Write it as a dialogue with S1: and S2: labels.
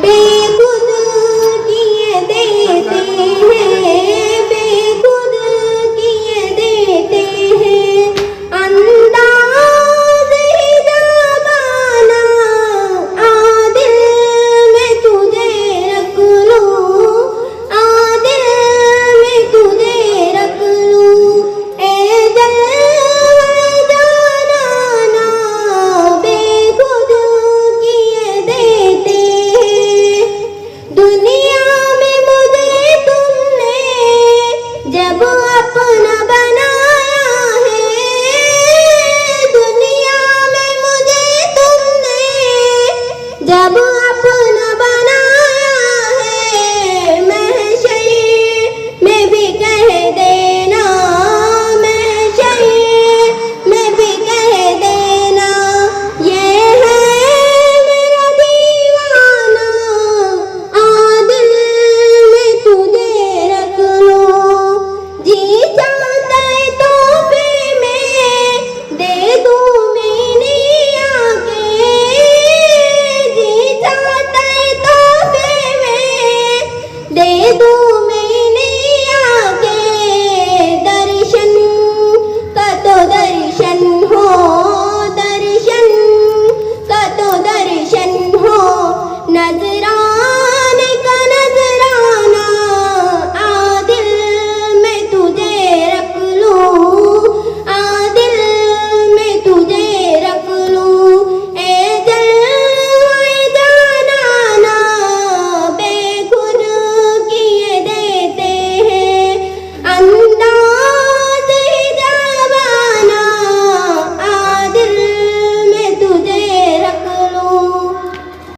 S1: बेखुद किए देते हैं, बेखुद किए देते हैं, अंदाज़ ही ज़माना आदिल में तुझे रख लूं, आदिल में तुझे रख लूं, ए जलवा जाना बेखुद किए देते हैं। दुनिया में मुझे तुमने जब अपना बनाया है, दुनिया में मुझे तुमने जब